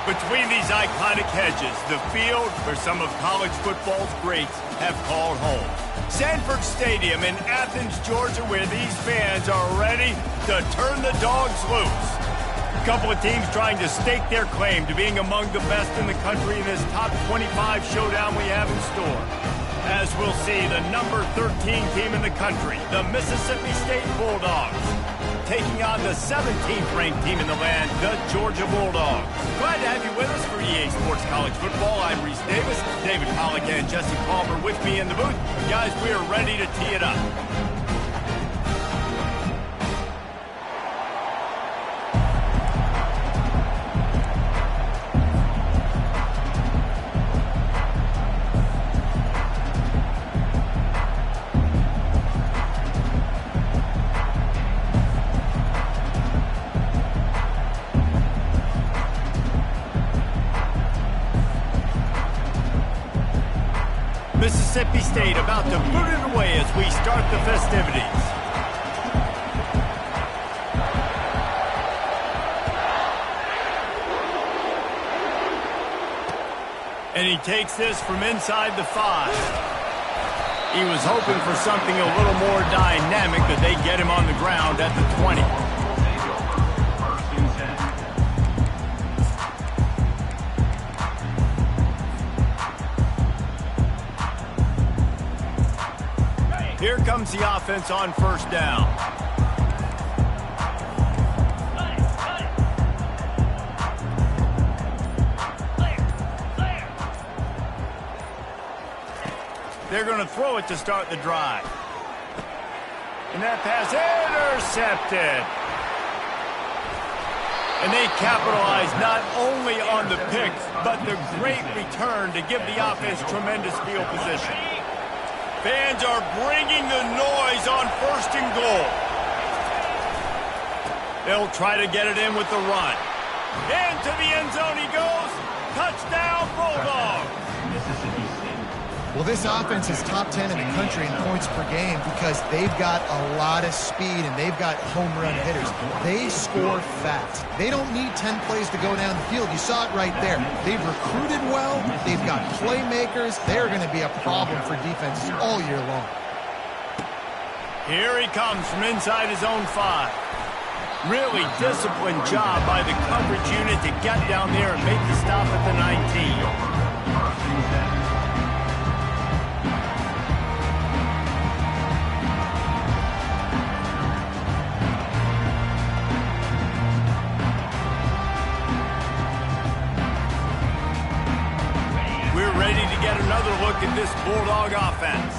Between these iconic hedges, the field where some of college football's greats have called home. Sanford Stadium in Athens, Georgia, where these fans are ready to turn the dogs loose. A couple of teams trying to stake their claim to being among the best in the country in this top 25 showdown we have in store. As we'll see, the number 13 team in the country, the Mississippi State Bulldogs, taking on the 17th ranked team in the land, the Georgia Bulldogs. Glad to have you with us for EA Sports College Football. I'm Reese Davis, David Pollack and Jesse Palmer with me in the booth. Guys, we are ready to tee it up. Mississippi State about to boot it away as we start the festivities. And he takes this from inside the 5. He was hoping for something a little more dynamic, but they get him on the ground at the 20. Here comes the offense on first down. They're going to throw it to start the drive. And that pass intercepted. And they capitalize not only on the pick, but the great return to give the offense tremendous field position. Fans are bringing the noise on first and goal. They'll try to get it in with the run. Into the end zone he goes. Touchdown, Bulldogs. Well, this offense is top 10 in the country in points per game because they've got a lot of speed and they've got home run hitters. They score fast. They don't need 10 plays to go down the field. You saw it right there. They've recruited well. They've got playmakers. They're going to be a problem for defenses all year long. Here he comes from inside his own 5. Really disciplined job by the coverage unit to get down there and make the stop at the 19. Another look at this Bulldog offense.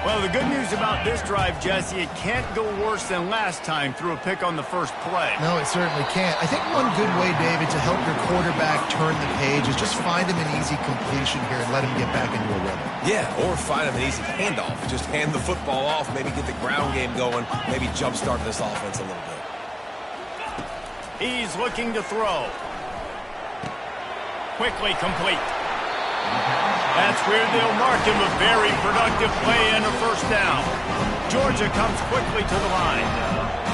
Well, the good news about this drive, Jesse, it can't go worse than last time through a pick on the first play. No, it certainly can't. I think one good way, David, to help your quarterback turn the page is just find him an easy completion here and let him get back into a rhythm. Yeah, or find him an easy handoff. Just hand the football off, maybe get the ground game going, maybe jumpstart this offense a little bit. He's looking to throw. Quickly complete. That's where they'll mark him a very productive play and a first down. Georgia comes quickly to the line.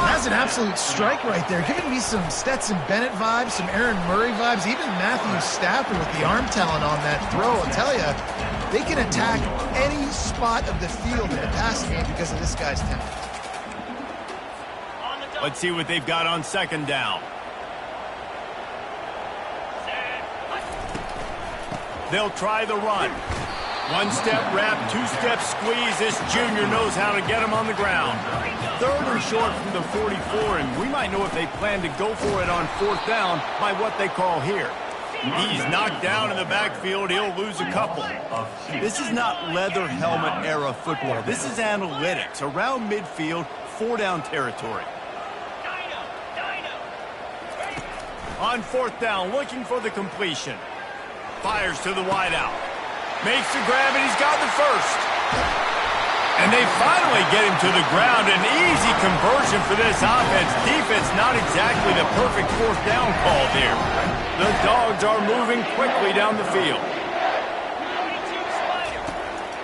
That's an absolute strike right there. Giving me some Stetson Bennett vibes, some Aaron Murray vibes, even Matthew Stafford with the arm talent on that throw. I'll tell you, they can attack any spot of the field in the passing game because of this guy's talent. Let's see what they've got on second down. They'll try the run. One-step wrap, two-step squeeze. This junior knows how to get him on the ground. Third and short from the 44, and we might know if they plan to go for it on fourth down by what they call here. He's knocked down in the backfield. He'll lose a couple. This is not leather helmet era football. This is analytics. Around midfield, 4-down territory. On fourth down, looking for the completion. Fires to the wideout. Makes the grab, and he's got the first. And they finally get him to the ground. An easy conversion for this offense. Defense, not exactly the perfect fourth down call there. The Dogs are moving quickly down the field.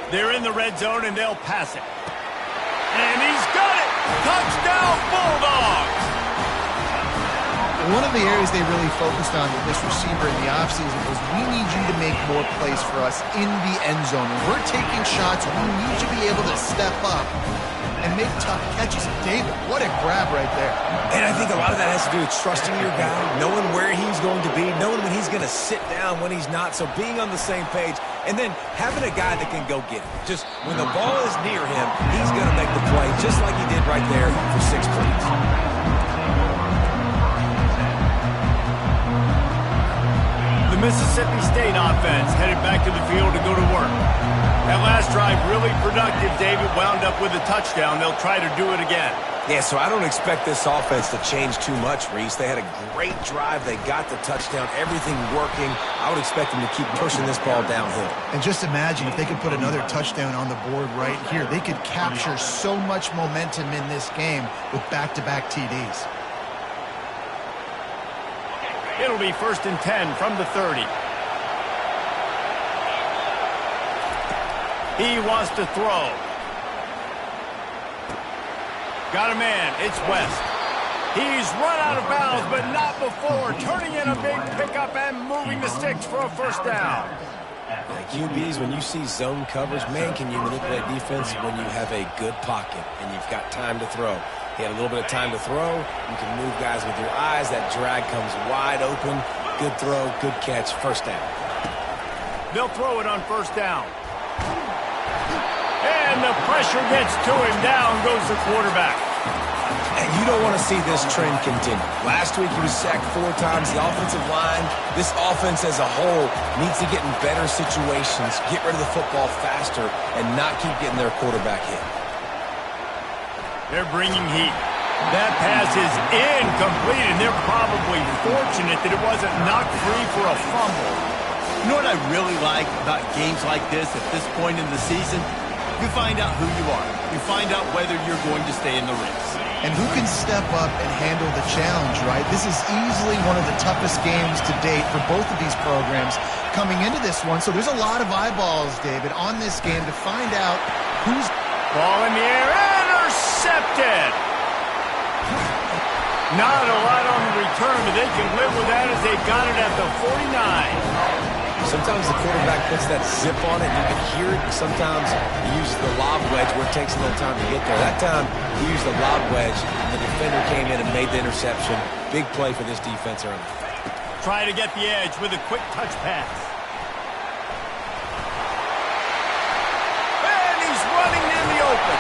They're in the red zone, and they'll pass it. And he's got it! Touchdown, Bulldogs! One of the areas they really focused on with this receiver in the offseason was, we need you to make more plays for us in the end zone. When we're taking shots, we need you to be able to step up and make tough catches. David, what a grab right there. And I think a lot of that has to do with trusting your guy, knowing where he's going to be, knowing when he's going to sit down, when he's not. So being on the same page, and then having a guy that can go get it. Just when the ball is near him, he's going to make the play, just like he did right there for 6 points. The Mississippi State offense headed back to the field to go to work. That last drive really productive. David wound up with a touchdown. They'll try to do it again. Yeah, so I don't expect this offense to change too much, Reese. They had a great drive. They got the touchdown. Everything working. I would expect them to keep pushing this ball downhill. And just imagine if they could put another touchdown on the board right here. They could capture so much momentum in this game with back-to-back TDs. It'll be 1st and 10 from the 30. He wants to throw. Got a man. It's West. He's run out of bounds, but not before. Turning in a big pickup and moving the sticks for a 1st down. QBs, when you see zone coverage, man, can you manipulate defense when you have a good pocket and you've got time to throw. He had a little bit of time to throw. You can move guys with your eyes. That drag comes wide open. Good throw, good catch, 1st down. They'll throw it on 1st down. And the pressure gets to him. Down goes the quarterback. And you don't want to see this trend continue. Last week he was sacked 4 times. The offensive line, this offense as a whole, needs to get in better situations, get rid of the football faster, and not keep getting their quarterback hit. They're bringing heat. That pass is incomplete, and they're probably fortunate that it wasn't knocked free for a fumble. You know what I really like about games like this at this point in the season? You find out who you are. You find out whether you're going to stay in the race. And who can step up and handle the challenge, right? This is easily one of the toughest games to date for both of these programs coming into this one. So there's a lot of eyeballs, David, on this game to find out who's... Ball in the air, intercepted! Not a lot on the return, but they can live with that as they got it at the 49. Sometimes the quarterback puts that zip on it, and you can hear it. And sometimes he uses the lob wedge where it takes a little time to get there. That time, he used the lob wedge, and the defender came in and made the interception. Big play for this defense early. Try to get the edge with a quick touch pass. And he's running in the open.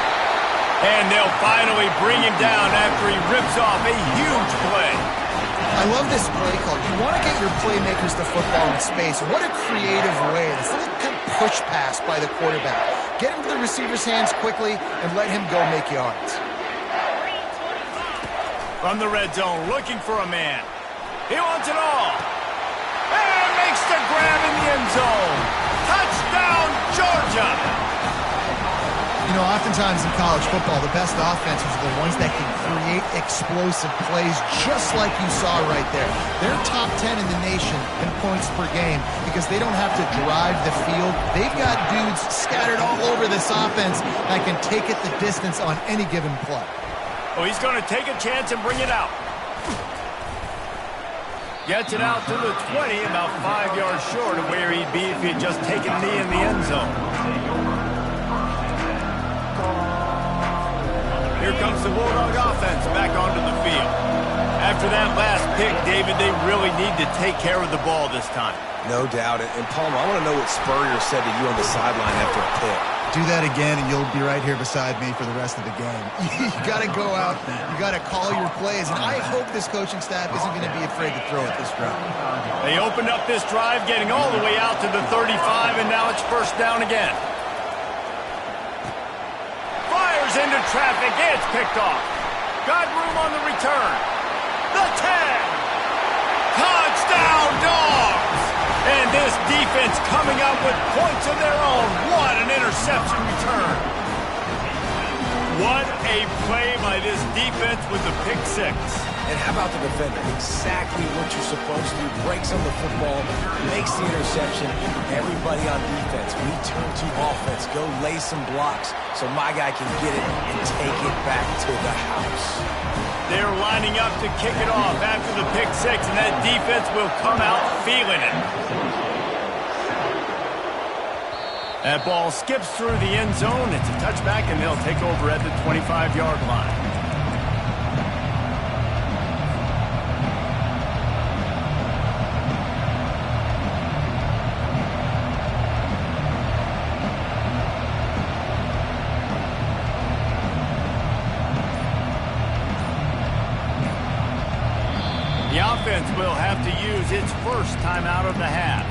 And they'll finally bring him down after he rips off a huge play. I love this play call. You want to get your playmakers the football in space. What a creative way. This little push pass by the quarterback. Get him to the receiver's hands quickly and let him go make yards. From the red zone, looking for a man. He wants it all. And makes the grab in the end zone. Touchdown, Georgia! You know, oftentimes in college football, the best offenses are the ones that can create explosive plays just like you saw right there. They're top 10 in the nation in points per game because they don't have to drive the field. They've got dudes scattered all over this offense that can take it the distance on any given play. Oh, he's going to take a chance and bring it out. Gets it out to the 20, about 5 yards short of where he'd be if he had just taken a knee in the end zone. Here comes the Bulldog offense back onto the field. After that last pick, David, they really need to take care of the ball this time. No doubt. And Palmer, I want to know what Spurrier said to you on the sideline after a pick. Do that again, and you'll be right here beside me for the rest of the game. You got to go out. You got to call your plays. And I hope this coaching staff isn't going to be afraid to throw it this drive. They opened up this drive, getting all the way out to the 35, and now it's 1st down again. Fires into traffic. It's picked off. Got room on the return. The 10. Touchdown, Dogs! And this defense coming up with points of their own. What an interception return. What a play by this defense with the pick 6. And how about the defender? Exactly what you're supposed to do. Breaks on the football, makes the interception. Everybody on defense, we turn to offense. Go lay some blocks so my guy can get it and take it back to the house. They're lining up to kick it off after the pick six, and that defense will come out feeling it. That ball skips through the end zone. It's a touchback, and they'll take over at the 25-yard line. The offense will have to use its first timeout of the half.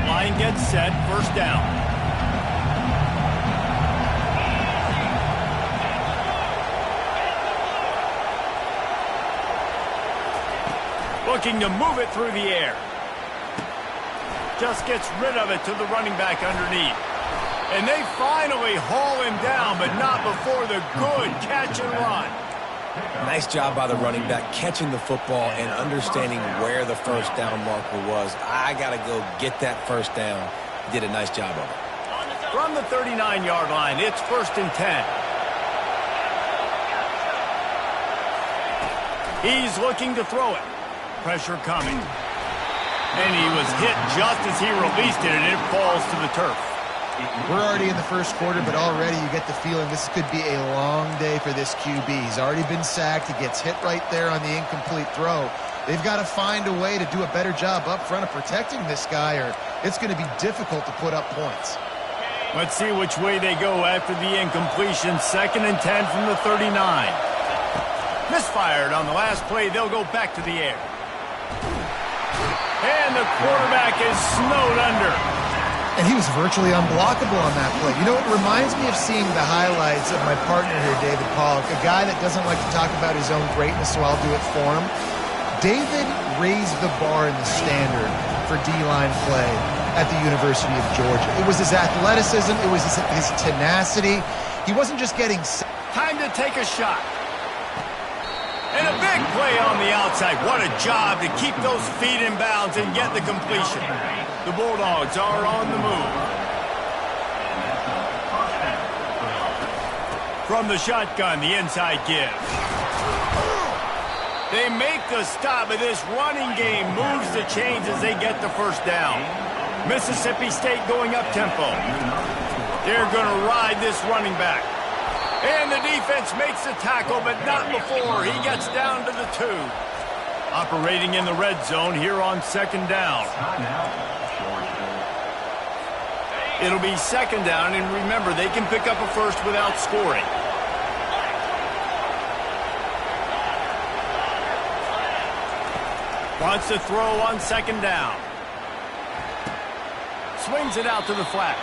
Line gets set, first down. Looking to move it through the air. Just gets rid of it to the running back underneath. And they finally haul him down, but not before the good catch and run. Nice job by the running back catching the football and understanding where the first down marker was. I got to go get that first down. He did a nice job of it. From the 39-yard line, it's 1st and 10. He's looking to throw it. Pressure coming. And he was hit just as he released it, and it falls to the turf. We're already in the first quarter, but already you get the feeling this could be a long day for this QB. He's already been sacked. He gets hit right there on the incomplete throw. They've got to find a way to do a better job up front of protecting this guy, or it's going to be difficult to put up points. Let's see which way they go after the incompletion. 2nd and 10 from the 39. Misfired on the last play. They'll go back to the air. And the quarterback is snowed under. And he was virtually unblockable on that play. You know, it reminds me of seeing the highlights of my partner here, David Pollock, a guy that doesn't like to talk about his own greatness, so I'll do it for him. David raised the bar in the standard for D-line play at the University of Georgia. It was his athleticism. It was his tenacity. He wasn't just getting... Time to take a shot. And a big play on the outside. What a job to keep those feet in bounds and get the completion. The Bulldogs are on the move. From the shotgun, the inside give. They make the stop, but this running game moves the chains as they get the first down. Mississippi State going up tempo. They're going to ride this running back. And the defense makes the tackle, but not before he gets down to the 2. Operating in the red zone here on 2nd down. It'll be 2nd down, and remember, they can pick up a first without scoring. Wants to throw on 2nd down. Swings it out to the flat.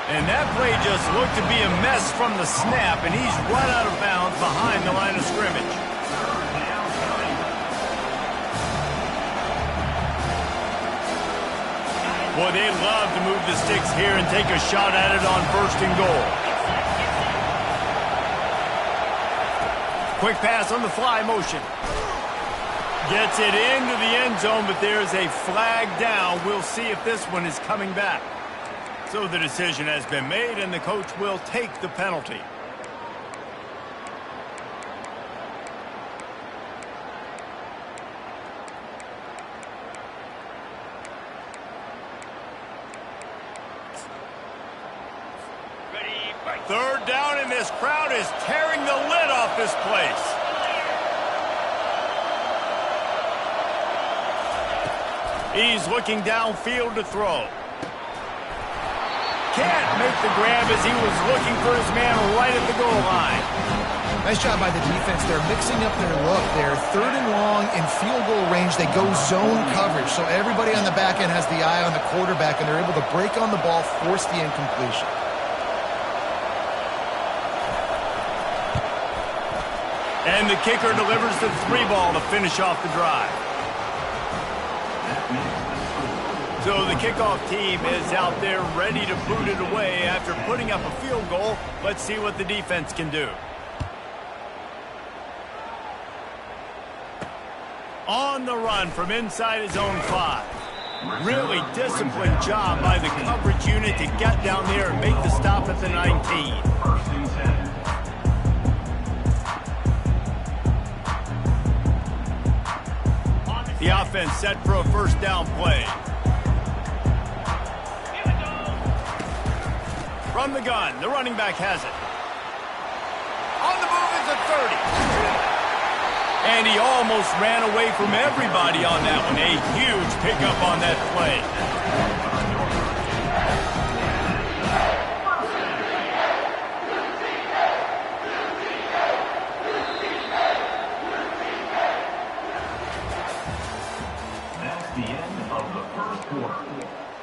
And that play just looked to be a mess from the snap, and he's run out of bounds behind the line of scrimmage. Boy, they love to move the sticks here and take a shot at it on 1st and goal. Quick pass on the fly motion. Gets it into the end zone, but there's a flag down. We'll see if this one is coming back. So the decision has been made, and the coach will take the penalty. Third down, and this crowd is tearing the lid off this place. He's looking downfield to throw. Can't make the grab as he was looking for his man right at the goal line. Nice job by the defense. They're mixing up their look. They're 3rd and long in field goal range. They go zone coverage, so everybody on the back end has the eye on the quarterback, and they're able to break on the ball, force the incompletion. And the kicker delivers the 3 ball to finish off the drive. So the kickoff team is out there ready to boot it away after putting up a field goal. Let's see what the defense can do. On the run from inside his own 5. Really disciplined job by the coverage unit to get down there and make the stop at the 19. The offense set for a first down play. From the gun, the running back has it. On the move is a 30. And he almost ran away from everybody on that one. A huge pickup on that play. That's the end of the first quarter.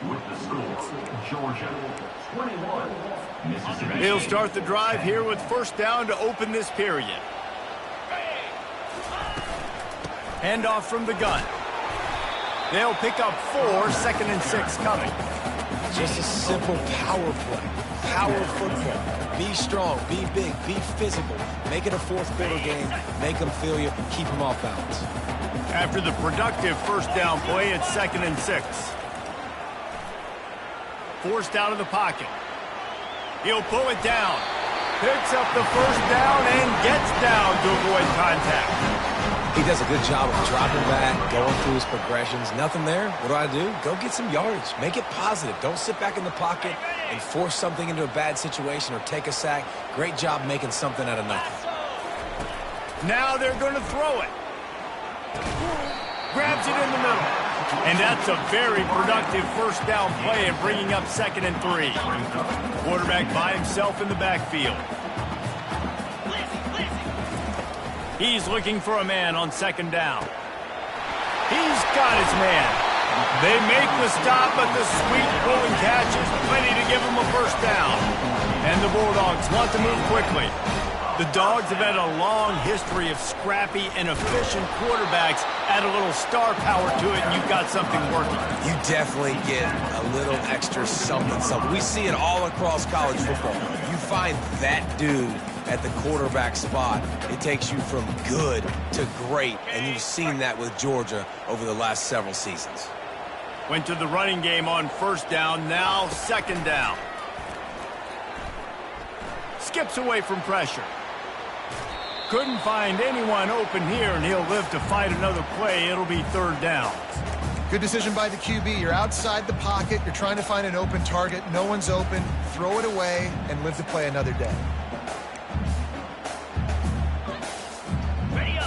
With the score, Georgia 21, Mississippi. They'll start the drive here with first down to open this period. Handoff from the gun. They'll pick up 4, 2nd and 6 coming. Just a simple power play. Power football. Be strong, be big, be physical. Make it a fourth quarter game. Make them feel you. Keep them off balance. After the productive first down play, it's 2nd and 6. Forced out of the pocket. He'll pull it down. Picks up the first down and gets down to avoid contact. He does a good job of dropping back, going through his progressions. Nothing there. What do? Go get some yardage. Make it positive. Don't sit back in the pocket and force something into a bad situation or take a sack. Great job making something out of nothing. Now they're going to throw it. Grabs it in the middle. And that's a very productive first down play and bringing up 2nd and 3. Quarterback by himself in the backfield. He's looking for a man on 2nd down. He's got his man. They make the stop, but the sweet rolling catch is plenty to give him a first down. And the Bulldogs want to move quickly. The Dogs have had a long history of scrappy and efficient quarterbacks. Add a little star power to it, and you've got something working. You definitely get a little extra something. We see it all across college football. You find that dude at the quarterback spot, it takes you from good to great, and you've seen that with Georgia over the last several seasons. Went to the running game on first down, now 2nd down. Skips away from pressure. Couldn't find anyone open here, and he'll live to fight another play. It'll be 3rd down. Good decision by the QB. You're outside the pocket. You're trying to find an open target. No one's open. Throw it away and live to play another day.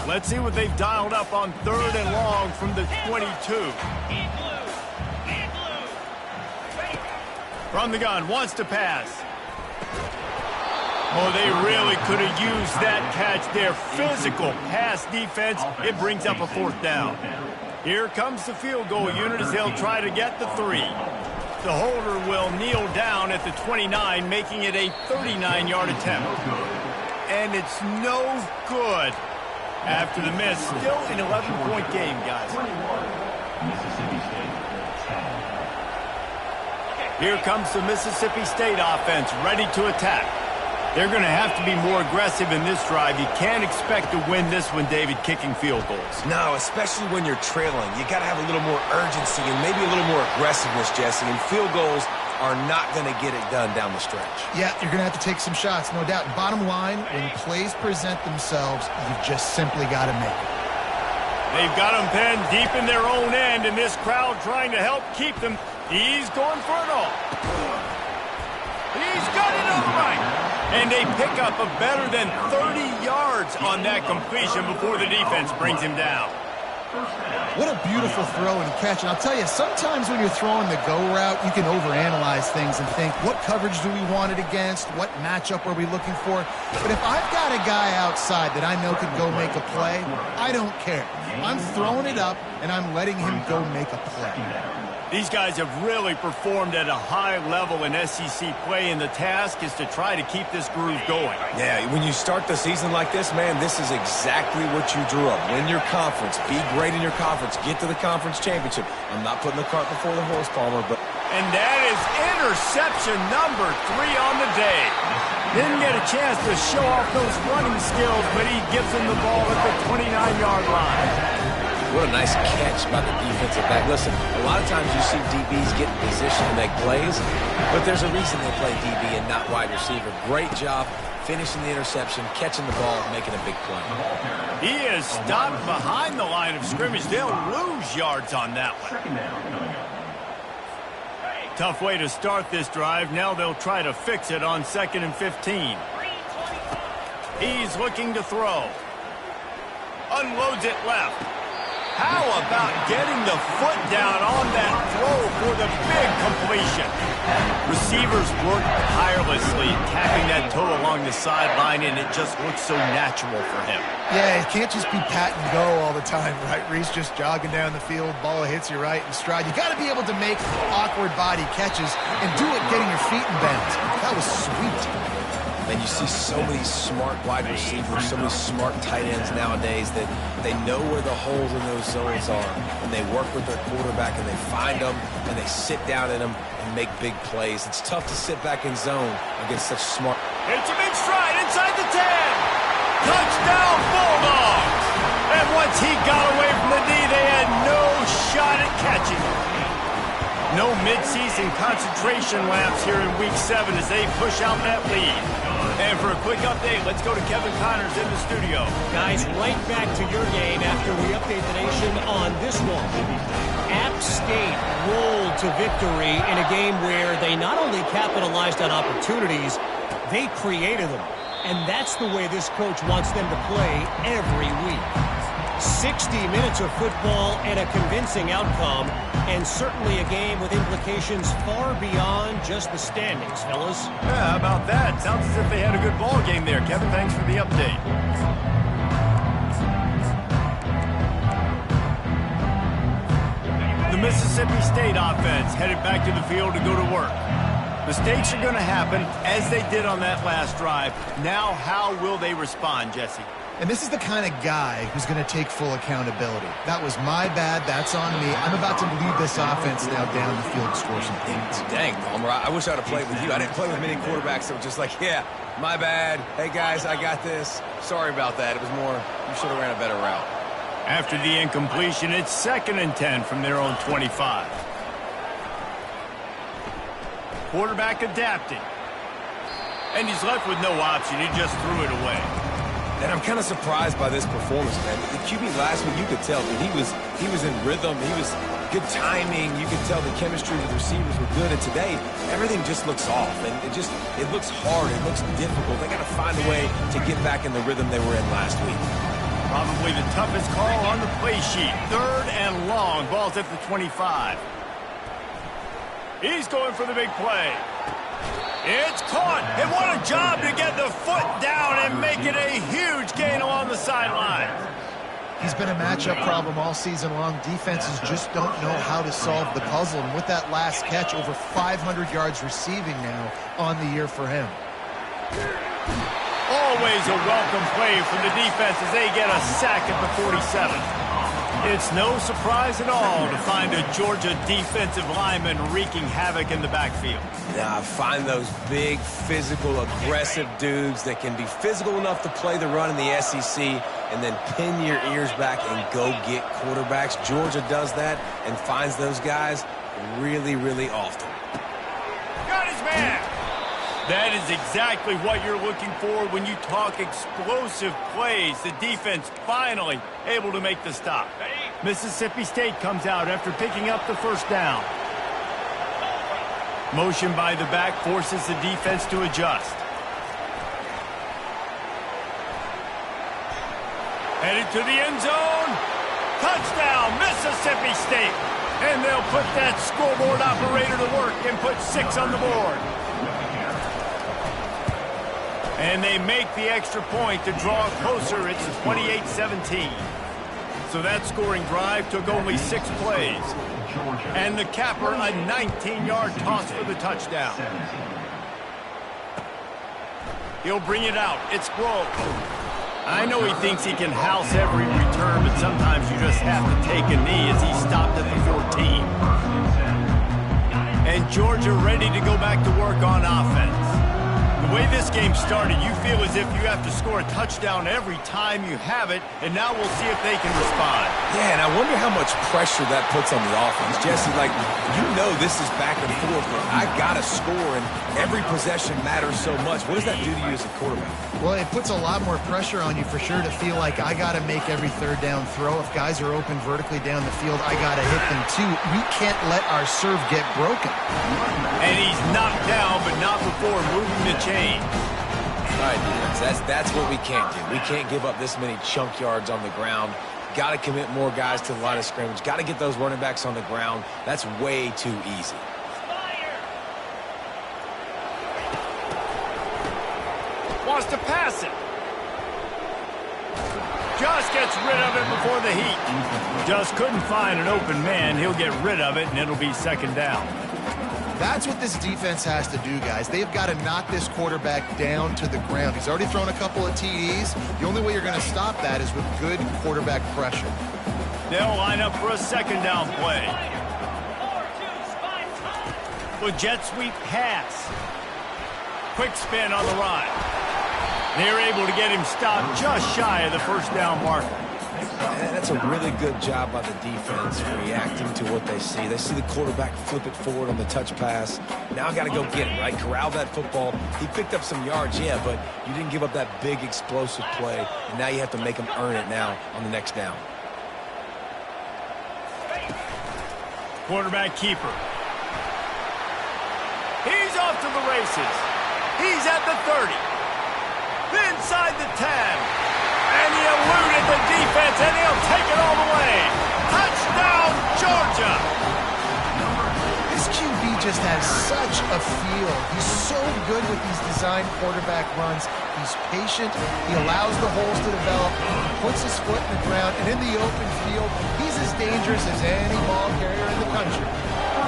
Let's see what they've dialed up on 3rd and long from the 22. From the gun, wants to pass. Oh, they really could have used that catch there. Physical pass defense. It brings up a 4th down. Here comes the field goal unit as they'll try to get the 3. The holder will kneel down at the 29, making it a 39-yard attempt. And it's no good. After the miss, still an 11-point game, guys. Here comes the Mississippi State offense, ready to attack. They're going to have to be more aggressive in this drive. You can't expect to win this one, David, kicking field goals. No, especially when you're trailing. You got to have a little more urgency and maybe a little more aggressiveness, Jesse. And field goals are not going to get it done down the stretch. Yeah, you're going to have to take some shots, no doubt. Bottom line, when plays present themselves, you've just simply got to make it. They've got them penned deep in their own end, and this crowd trying to help keep them. He's going for it all. He's got it all right. And they pick up a better than 30 yards on that completion before the defense brings him down. What a beautiful throw and catch. And I'll tell you, sometimes when you're throwing the go route, you can overanalyze things and think, what coverage do we want it against? What matchup are we looking for? But if I've got a guy outside that I know could go make a play, I don't care. I'm throwing it up, and I'm letting him go make a play. These guys have really performed at a high level in SEC play, and the task is to try to keep this groove going. Yeah, when you start the season like this, man, this is exactly what you drew up. Win your conference, be great in your conference, get to the conference championship. I'm not putting the cart before the horse, Palmer, but... And that is interception number 3 on the day. Didn't get a chance to show off those running skills, but he gives him the ball at the 29-yard line. What a nice catch by the defensive back. Listen, a lot of times you see DBs get in position to make plays, but there's a reason they play DB and not wide receiver. Great job finishing the interception, catching the ball, and making a big play. He is stopped behind the line of scrimmage. They'll lose yards on that one. Tough way to start this drive. Now they'll try to fix it on 2nd and 15. He's looking to throw. Unloads it left. How about getting the foot down on that throw for the big completion? Receivers work tirelessly, tapping that toe along the sideline, and it just looks so natural for him. Yeah, it can't just be pat and go all the time, right? Reese just jogging down the field, ball hits you right in stride. You got to be able to make awkward body catches and do it getting your feet in bounds. That was sweet. And you see so many smart wide receivers, so many smart tight ends nowadays that they know where the holes in those zones are, and they work with their quarterback, and they find them, and they sit down in them and make big plays. It's tough to sit back in zone against such smart... It's a big stride inside the 10. Touchdown, Bulldogs! And once he got away from the knee, they had no shot at catching him. No midseason concentration laps here in Week 7 as they push out that lead. And for a quick update, let's go to Kevin Connors in the studio. Guys, right back to your game after we update the nation on this one. App State rolled to victory in a game where they not only capitalized on opportunities, they created them. And that's the way this coach wants them to play every week. 60 minutes of football and a convincing outcome, and certainly a game with implications far beyond just the standings, fellas. Yeah, how about that? Sounds as if they had a good ball game there. Kevin, thanks for the update. The Mississippi State offense headed back to the field to go to work. Mistakes are going to happen, as they did on that last drive. Now, how will they respond, Jesse? And this is the kind of guy who's going to take full accountability. That was my bad. That's on me. I'm about to lead this offense now down the field to score some points. Dang, Palmer, I wish I would have played with you. I didn't play with many quarterbacks that were just like, yeah, my bad. Hey, guys, I got this. Sorry about that. It was more, you should have ran a better route. After the incompletion, it's 2nd and 10 from their own 25. Quarterback adapting. And he's left with no option. He just threw it away. And I'm kind of surprised by this performance, man. The QB last week, you could tell, but he was in rhythm. He was good timing. You could tell the chemistry with the receivers were good. And today, everything just looks off. And it looks hard. It looks difficult. They got to find a way to get back in the rhythm they were in last week. Probably the toughest call on the play sheet. 3rd and long. Ball's at the 25. He's going for the big play. It's caught, and what a job to get the foot down and make it a huge gain along the sideline. He's been a matchup problem all season long. Defenses just don't know how to solve the puzzle. And with that last catch, over 500 yards receiving now on the year for him. Always a welcome play from the defense as they get a sack at the 47. It's no surprise at all to find a Georgia defensive lineman wreaking havoc in the backfield. Yeah, find those big, physical, aggressive dudes that can be physical enough to play the run in the SEC and then pin your ears back and go get quarterbacks. Georgia does that and finds those guys really, really often. Got his man! That is exactly what you're looking for when you talk explosive plays. The defense finally able to make the stop. Mississippi State comes out after picking up the first down. Motion by the back forces the defense to adjust. Headed to the end zone. Touchdown, Mississippi State. And they'll put that scoreboard operator to work and put 6 on the board. And they make the extra point to draw closer. It's 28-17. So So that scoring drive took only 6 plays. And the capper, a 19-yard toss for the touchdown. He'll bring it out. It's Grove. I know he thinks he can house every return, but sometimes you just have to take a knee as he stopped at the 14. And Georgia ready to go back to work on offense. The way this game started, you feel as if you have to score a touchdown every time you have it, and now we'll see if they can respond. Yeah, and I wonder how much pressure that puts on the offense. Jesse, like, you know this is back and forth, but I got to score, and every possession matters so much. What does that do to you as a quarterback? Well, it puts a lot more pressure on you for sure to feel like I got to make every third down throw. If guys are open vertically down the field, I got to hit them too. We can't let our serve get broken. And he's knocked down, but not before moving the chain. All right, defense, that's what we can't do. We can't give up this many chunk yards on the ground. Got to commit more guys to the line of scrimmage. Got to get those running backs on the ground. That's way too easy. Wants to pass it. Just gets rid of it before the heat. Just couldn't find an open man. He'll get rid of it, and it'll be second down. That's what this defense has to do, guys. They've got to knock this quarterback down to the ground. He's already thrown a couple of TDs. The only way you're going to stop that is with good quarterback pressure. They'll line up for a second down play. With jet sweep pass. Quick spin on the run. They're able to get him stopped just shy of the first down marker. And that's a really good job by the defense reacting to what they see. They see the quarterback flip it forward on the touch pass. Now got to go get him, right? Corral that football. He picked up some yards, yeah, but you didn't give up that big explosive play. And now you have to make him earn it now on the next down. Quarterback keeper. He's off to the races. He's at the 30. Inside the 10. And he eluded the defense, and he'll take it all the way. Touchdown, Georgia! This QB just has such a feel. He's so good with these design quarterback runs. He's patient. He allows the holes to develop. He puts his foot in the ground, and in the open field, he's as dangerous as any ball carrier in the country.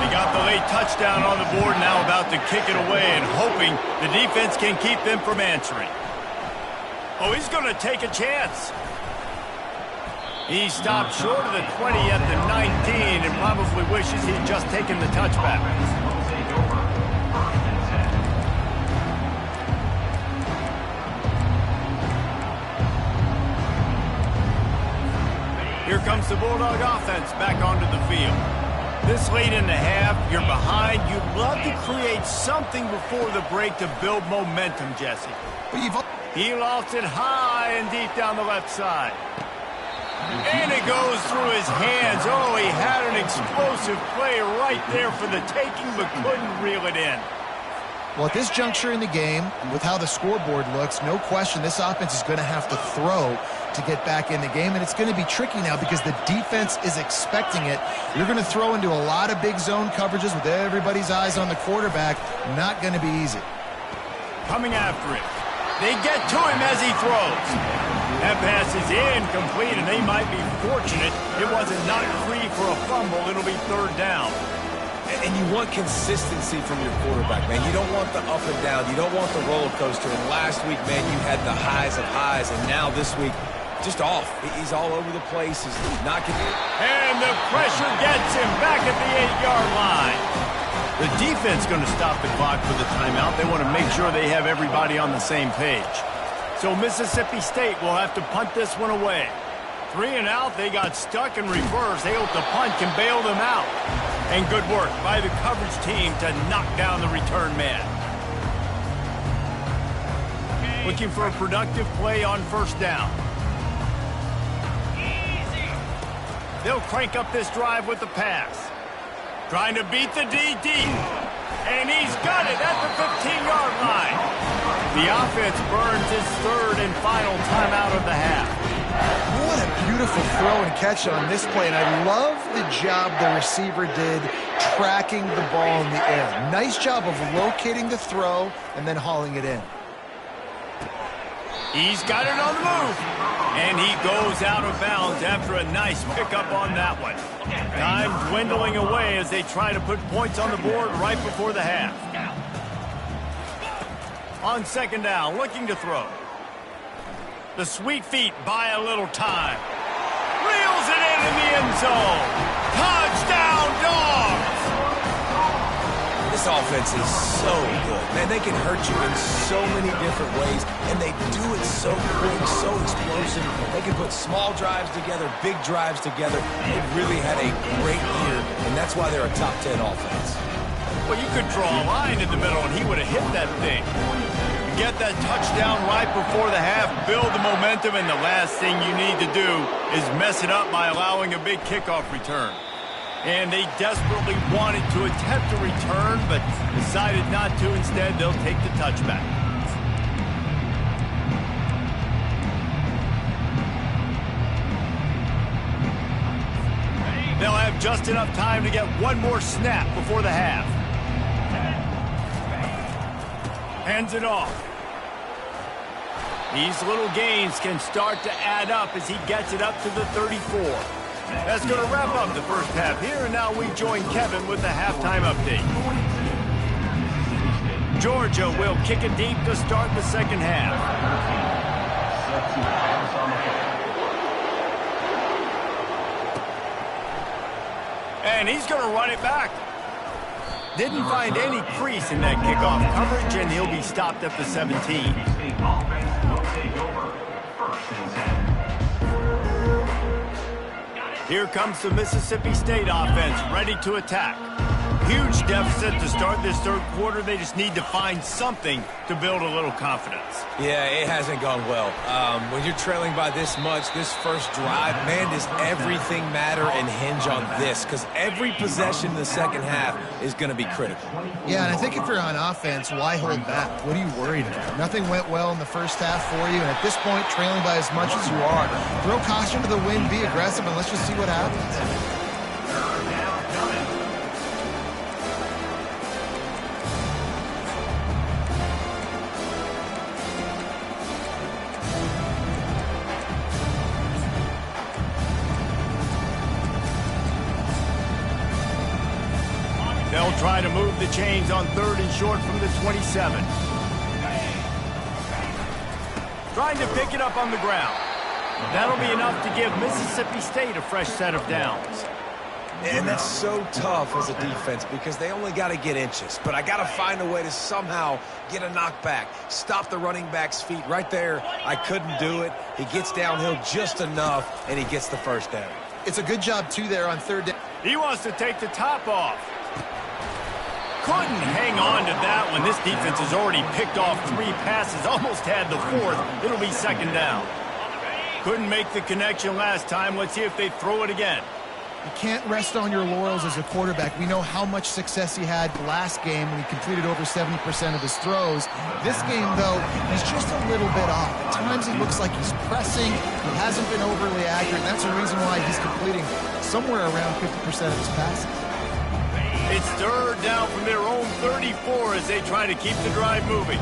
They got the late touchdown on the board, now about to kick it away and hoping the defense can keep them from answering. Oh, he's going to take a chance. He stopped short of the 20 at the 19 and probably wishes he'd just taken the touchback. Here comes the Bulldog offense back onto the field. This late in the half, you're behind. You'd love to create something before the break to build momentum, Jesse. He lofts it high and deep down the left side. And it goes through his hands. Oh, he had an explosive play right there for the taking, but couldn't reel it in. Well, at this juncture in the game, with how the scoreboard looks, no question this offense is going to have to throw to get back in the game, and it's going to be tricky now because the defense is expecting it. You're going to throw into a lot of big zone coverages with everybody's eyes on the quarterback. Not going to be easy. Coming after it. They get to him as he throws. That pass is incomplete, and they might be fortunate it wasn't knocked free for a fumble. It'll be third down. And you want consistency from your quarterback, man. You don't want the up and down. You don't want the roller coaster. And last week, man, you had the highs of highs, and now this week, just off. He's all over the place. He's not getting it. And the pressure gets him back at the 8-yard line. The defense going to stop the clock for the timeout. They want to make sure they have everybody on the same page. So Mississippi State will have to punt this one away. 3 and out, they got stuck in reverse. They hope the punt can bail them out. And good work by the coverage team to knock down the return man. Looking for a productive play on first down. They'll crank up this drive with the pass. Trying to beat the DD. And he's got it at the 15-yard line. The offense burns its third and final timeout of the half. What a beautiful throw and catch on this play. And I love the job the receiver did tracking the ball in the air. Nice job of locating the throw and then hauling it in. He's got it on the move. And he goes out of bounds after a nice pickup on that one. Time dwindling away as they try to put points on the board right before the half. On second down, looking to throw. The sweet feet buy a little time. Reels it in the end zone. Touchdown, Dogs! This offense is so good. Man, they can hurt you in so many different ways, and they do it so quick, so explosive. They can put small drives together, big drives together. They've really had a great year, and that's why they're a top 10 offense. Well, you could draw a line in the middle, and he would have hit that thing. Get that touchdown right before the half, build the momentum, and the last thing you need to do is mess it up by allowing a big kickoff return. And they desperately wanted to attempt a return, but decided not to. Instead, they'll take the touchback. They'll have just enough time to get one more snap before the half. Hands it off. These little gains can start to add up as he gets it up to the 34. That's going to wrap up the first half here, and now we join Kevin with the halftime update. Georgia will kick it deep to start the second half. And he's going to run it back. Didn't find any crease in that kickoff coverage, and he'll be stopped at the 17. Here comes the Mississippi State offense, ready to attack. Huge deficit to start this third quarter. They just need to find something to build a little confidence. Yeah, it hasn't gone well. When you're trailing by this much, this first drive, man, does everything matter and hinge on this? Because every possession in the second half is going to be critical. Yeah, and I think if you're on offense, why hold back? What are you worried about? Nothing went well in the first half for you, and at this point, trailing by as much as you are, throw caution to the wind, be aggressive, and let's just see what happens. They'll try to move the chains on third and short from the 27. Trying to pick it up on the ground. That'll be enough to give Mississippi State a fresh set of downs. And that's so tough as a defense because they only got to get inches. But I got to find a way to somehow get a knockback, stop the running back's feet right there. I couldn't do it. He gets downhill just enough, and he gets the first down. It's a good job, too, there on third down. He wants to take the top off. Couldn't hang on to that one. This defense has already picked off 3 passes, almost had the 4th. It'll be second down. Couldn't make the connection last time. Let's see if they throw it again. You can't rest on your laurels as a quarterback. We know how much success he had last game when he completed over 70% of his throws. This game, though, he's just a little bit off. At times, it looks like he's pressing. He hasn't been overly accurate, and that's the reason why he's completing somewhere around 50% of his passes. It's third down from their own 34 as they try to keep the drive moving.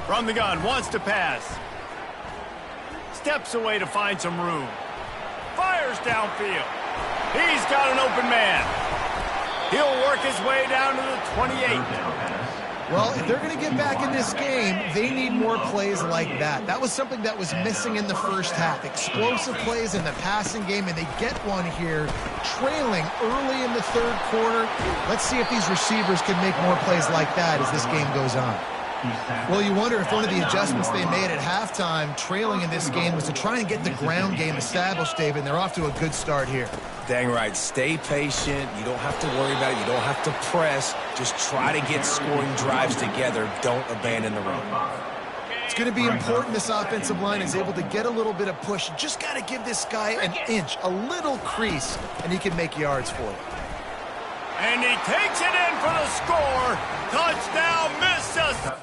From the gun, wants to pass. Steps away to find some room. Fires downfield. He's got an open man. He'll work his way down to the 28. Well, if they're going to get back in this game, they need more plays like that. That was something that was missing in the first half. Explosive plays in the passing game, and they get one here, trailing early in the third quarter. Let's see if these receivers can make more plays like that as this game goes on. Well, you wonder if one of the adjustments they made at halftime, trailing in this game, was to try and get the ground game established, David, and they're off to a good start here. Dang right. Stay patient. You don't have to worry about it. You don't have to press. Just try to get scoring drives together. Don't abandon the run. It's going to be important this offensive line is able to get a little bit of push. Just got to give this guy an inch, a little crease, and he can make yards for it. And he takes it in for the score. Touchdown, Mississippi.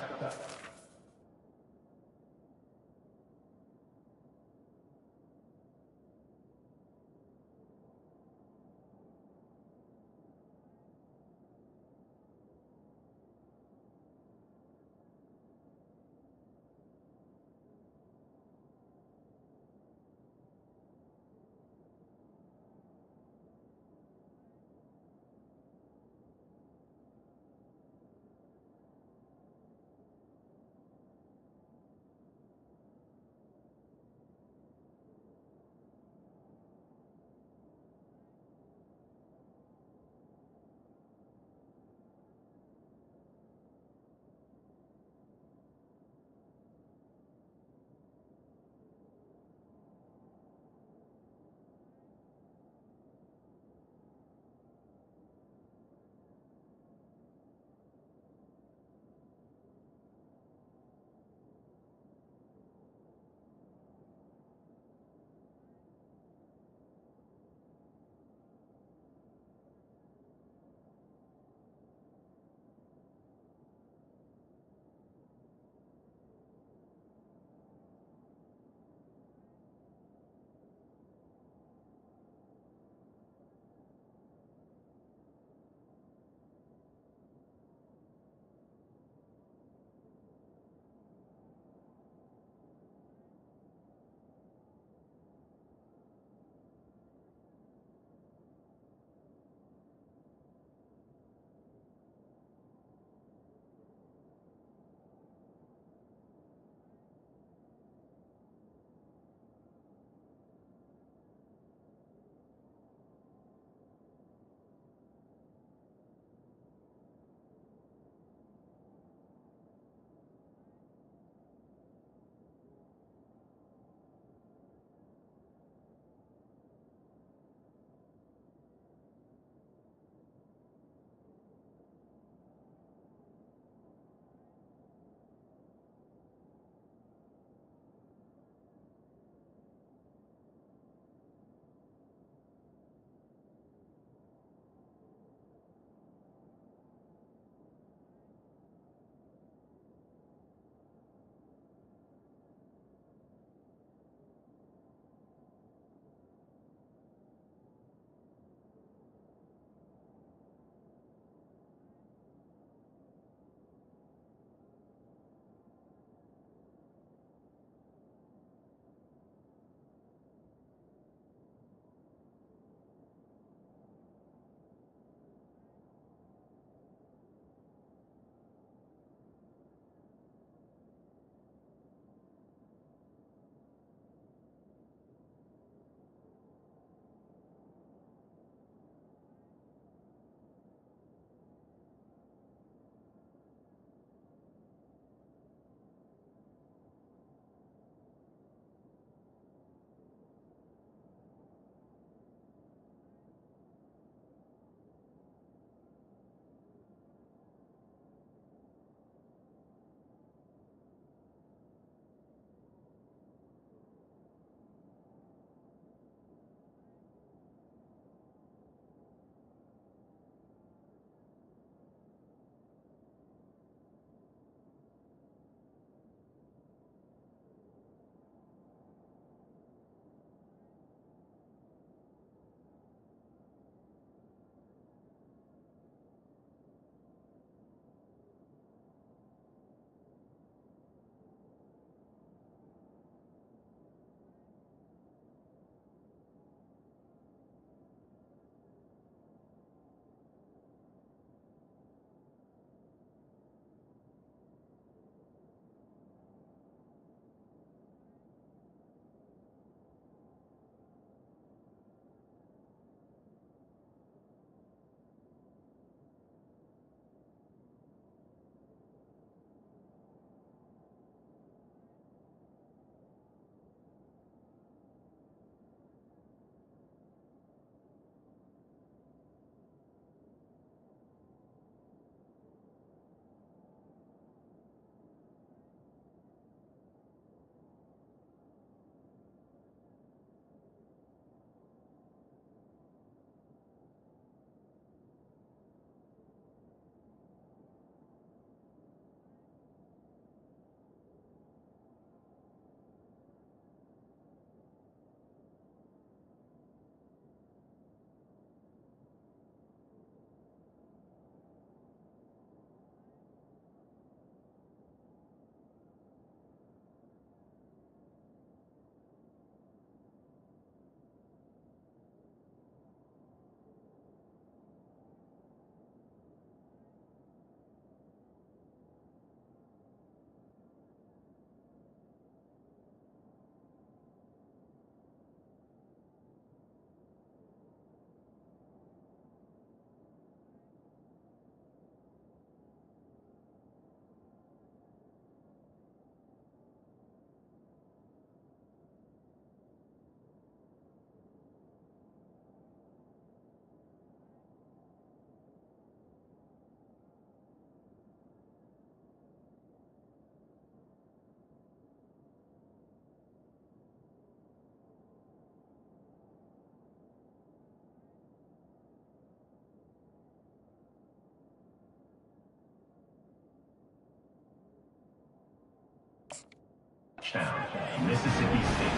Touchdown, Mississippi State.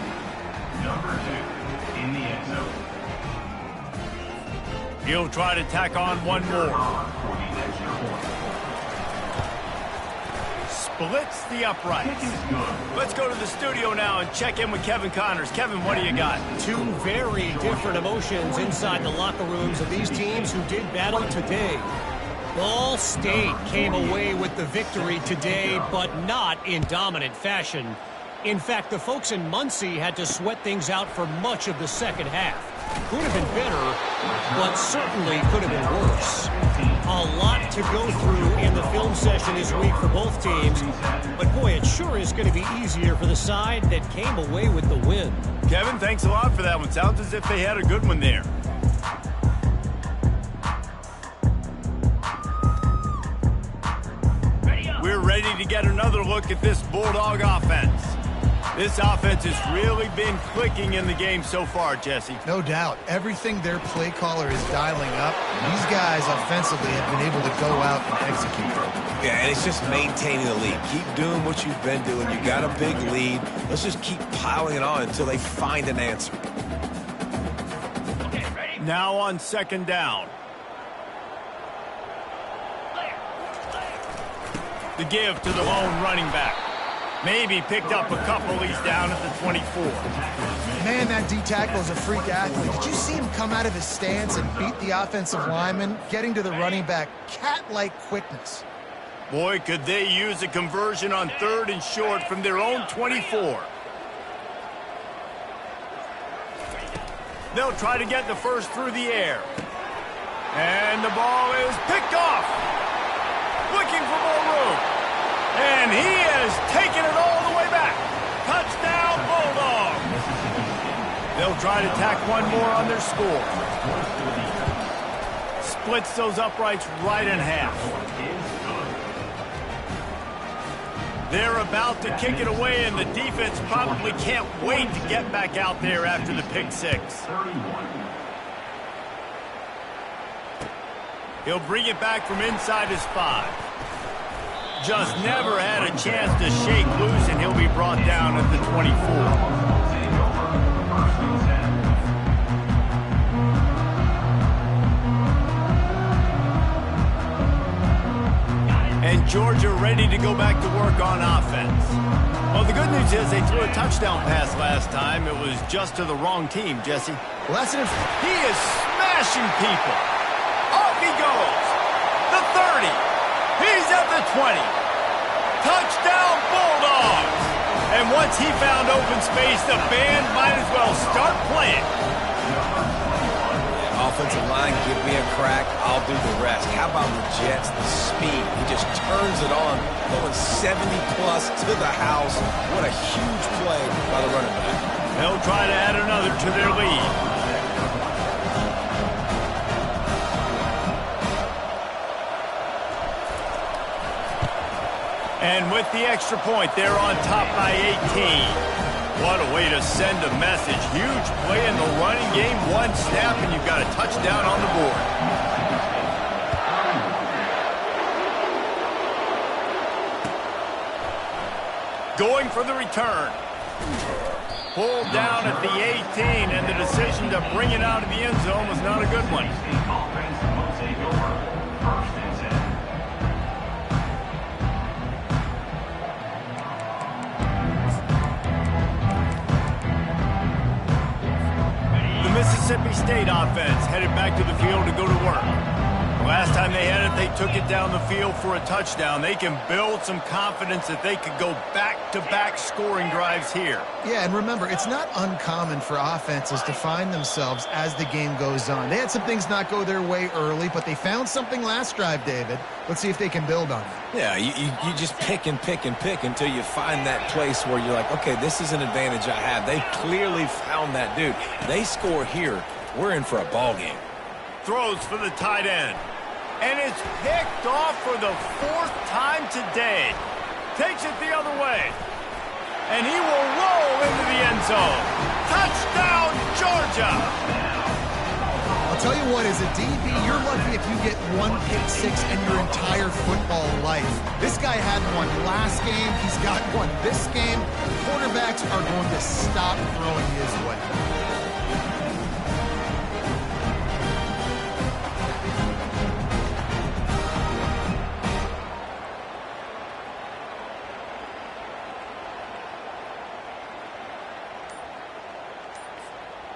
Number 2 in the end zone. He'll try to tack on one more. For the extra point. Splits the uprights. Kick is good. Let's go to the studio now and check in with Kevin Connors. Kevin, what do you got? Two very different emotions inside the locker rooms of these teams who did battle today. Ball State came away with the victory today, but not in dominant fashion. In fact, the folks in Muncie had to sweat things out for much of the second half. Could have been better, but certainly could have been worse. A lot to go through in the film session this week for both teams, but boy, it sure is going to be easier for the side that came away with the win. Kevin, thanks a lot for that one. Sounds as if they had a good one there. We're ready to get another look at this Bulldog offense. This offense has really been clicking in the game so far, Jesse. No doubt. Everything their play caller is dialing up, these guys offensively have been able to go out and execute. Yeah, and it's just maintaining the lead. Keep doing what you've been doing. You got a big lead. Let's just keep piling it on until they find an answer. Now on second down. The give to the lone running back. Maybe picked up a couple. He's down at the 24. Man, that D-tackle is a freak athlete. Did you see him come out of his stance and beat the offensive lineman, getting to the running back? Cat-like quickness. Boy, could they use a conversion on 3rd and short from their own 24. They'll try to get the first through the air. And the ball is picked off. Looking for more room. And he has taken it all the way back. Touchdown, Bulldog. They'll try to tack one more on their score. Splits those uprights right in half. They're about to kick it away, and the defense probably can't wait to get back out there after the pick six. He'll bring it back from inside his 5. Just never had a chance to shake loose, and he'll be brought down at the 24. And Georgia ready to go back to work on offense. Well, the good news is they threw a touchdown pass last time. It was just to the wrong team, Jesse. Well, that's an... He is smashing people. Off he goes. The 30. He's at the 20. Touchdown, Bulldogs. And once he found open space, the band might as well start playing. Offensive line, give me a crack, I'll do the rest. How about the Jets, the speed? He just turns it on, going 70-plus to the house. What a huge play by the running back. They'll try to add another to their lead. And with the extra point, they're on top by 18. What a way to send a message. Huge play in the running game. One snap, and you've got a touchdown on the board. Going for the return. Pulled down at the 18, and the decision to bring it out of the end zone was not a good one. Mississippi State offense headed back to the field to go to work. Last time they had it, they took it down the field for a touchdown. They can build some confidence that they could go back-to-back scoring drives here. Yeah, and remember, it's not uncommon for offenses to find themselves as the game goes on. They had some things not go their way early, but they found something last drive, David. Let's see if they can build on it. Yeah, you just pick and pick and pick until you find that place where you're like, okay, this is an advantage I have. They clearly found that dude. They score here, we're in for a ball game. Throws for the tight end. And it's picked off for the 4th time today. Takes it the other way. And he will roll into the end zone. Touchdown, Georgia! I'll tell you what, as a DB, you're lucky if you get one pick six in your entire football life. This guy guy had one last game. He's got one this game. Quarterbacks are going to stop throwing his way.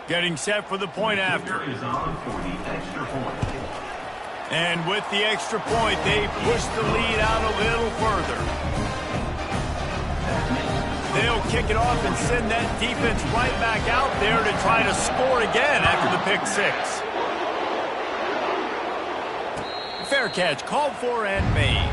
Getting set for the point after. Is on for the extra point. And with the extra point, they push the lead out a little further. They'll kick it off and send that defense right back out there to try to score again after the pick six. Fair catch, called for and made.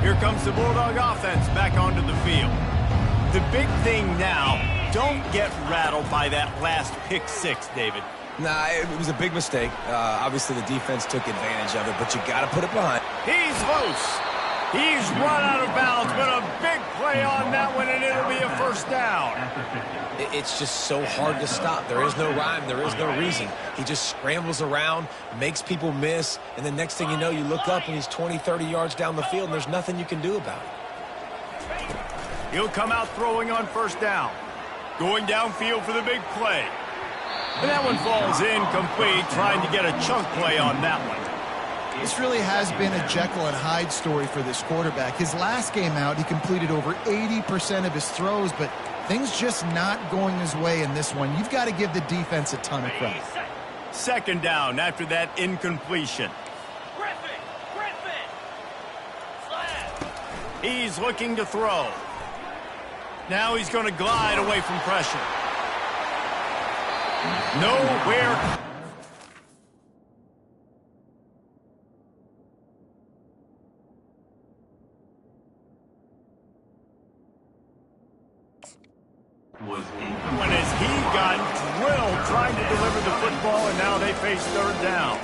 Here comes the Bulldog offense back onto the field. The big thing now, don't get rattled by that last pick six, David. Nah, it was a big mistake. Obviously, the defense took advantage of it, but you got to put it behind. He's loose. He's run out of bounds, but a big play on that one, and it'll be a first down. It's just so hard to stop. There is no rhyme. There is no reason. He just scrambles around, makes people miss, and the next thing you know, you look up and he's 20, 30 yards down the field, and there's nothing you can do about it. He'll come out throwing on first down. Going downfield for the big play. And that one falls incomplete, trying to get a chunk play on that one. This really has been a Jekyll and Hyde story for this quarterback. His last game out, he completed over 80% of his throws, but things just not going his way in this one. You've got to give the defense a ton of credit. Second down after that incompletion. He's looking to throw. Now he's going to glide away from pressure. Nowhere. When as he got drilled trying to deliver the football, and now they face third down.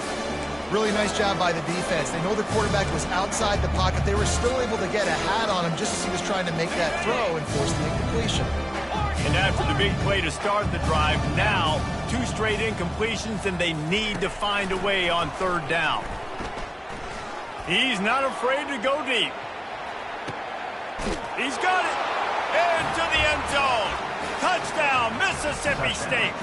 Really nice job by the defense. They know the quarterback was outside the pocket. They were still able to get a hat on him just as he was trying to make that throw and force the incompletion. And after the big play to start the drive, now 2 straight incompletions, and they need to find a way on third down. He's not afraid to go deep. He's got it. Into the end zone. Touchdown, Mississippi State.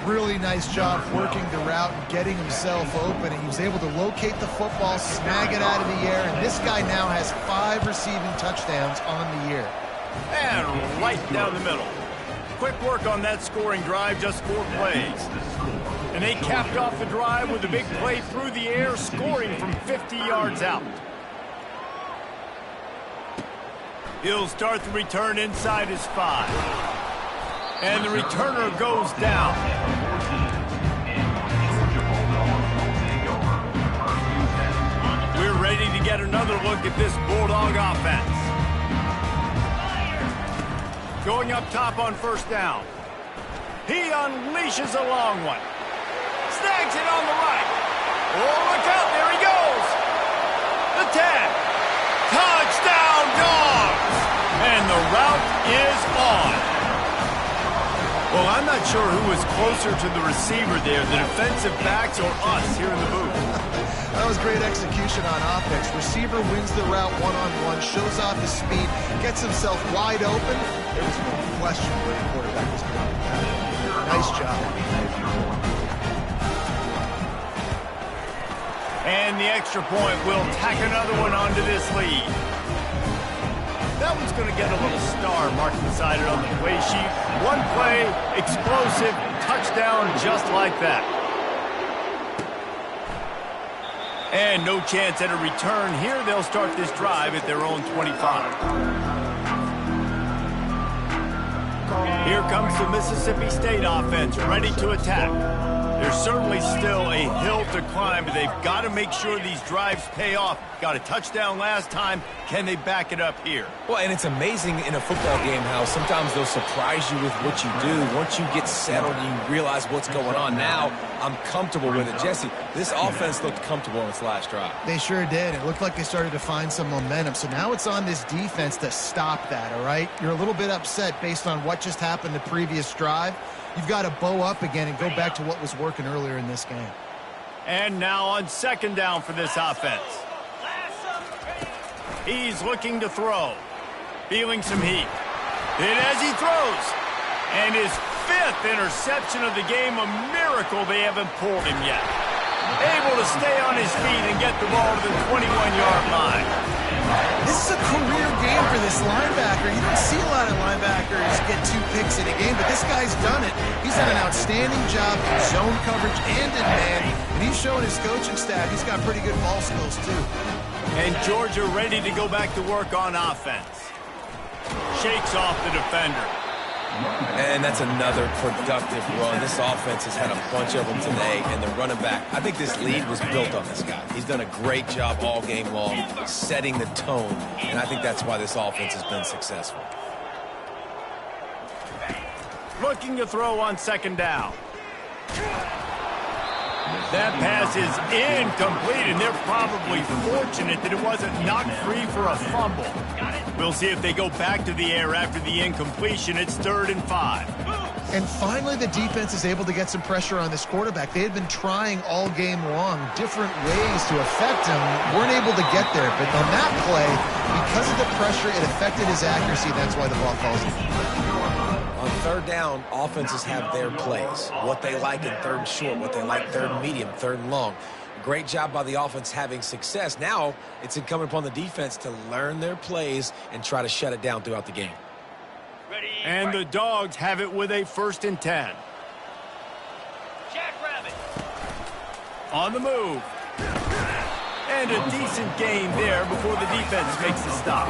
Really nice job working the route and getting himself open. And he was able to locate the football, snag it out of the air, and this guy now has 5 receiving touchdowns on the year. And right down the middle. Quick work on that scoring drive, just 4 plays. And they capped off the drive with a big play through the air, scoring from 50 yards out. He'll start the return inside his 5. And the returner goes down. We're ready to get another look at this Bulldog offense. Going up top on first down. He unleashes a long one. Snags it on the right. Oh, look out. There he goes. The 10. Touchdown, Dogs! And the route is on. Well, I'm not sure who was closer to the receiver there, the defensive backs or us here in the booth. That was great execution on offense. Receiver wins the route one-on-one, shows off his speed, gets himself wide open. There was no question where the quarterback was going with that. Nice job. And the extra point will tack another one onto this lead. That one's going to get a little star marked beside it on the play sheet. One play, explosive, touchdown just like that. And no chance at a return here. They'll start this drive at their own 25. Here comes the Mississippi State offense, ready to attack. There's certainly still a hill to climb, but they've got to make sure these drives pay off. Got a touchdown last time. Can they back it up here? Well, and it's amazing in a football game how sometimes they'll surprise you with what you do. Once you get settled and you realize what's going on, now I'm comfortable with it. Jesse, this offense looked comfortable in its last drive. They sure did. It looked like they started to find some momentum. So now it's on this defense to stop that, all right? You're a little bit upset based on what just happened the previous drive. you've got to bow up again and go back to what was working earlier in this game. And now on second down for this offense. He's looking to throw. Feeling some heat. Hit as he throws. And his 5th interception of the game, a miracle they haven't pulled him yet. Able to stay on his feet and get the ball to the 21-yard line. This is a career game for this linebacker. You don't see a lot of linebackers get 2 picks in a game, but this guy's done it. He's done an outstanding job in zone coverage and in man, and he's showing his coaching staff he's got pretty good ball skills too. And Georgia ready to go back to work on offense. Shakes off the defender. And that's another productive run. This offense has had a bunch of them today, and the running back, I think this lead was built on this guy. He's done a great job all game long, setting the tone, and I think that's why this offense has been successful. Looking to throw on second down. That pass is incomplete, and they're probably fortunate that it wasn't knocked free for a fumble. We'll see if they go back to the air after the incompletion. It's 3rd and 5. And finally, the defense is able to get some pressure on this quarterback. They had been trying all game long different ways to affect him. Weren't able to get there, but on that play, because of the pressure, it affected his accuracy. That's why the ball falls in. On third down, offenses have their plays. What they like in 3rd and short, what they like 3rd and medium, 3rd and long. Great job by the offense having success. Now it's incumbent upon the defense to learn their plays and try to shut it down throughout the game. And the Dogs have it with a 1st and 10. Jackrabbit. On the move. And a decent gain there before the defense makes the stop.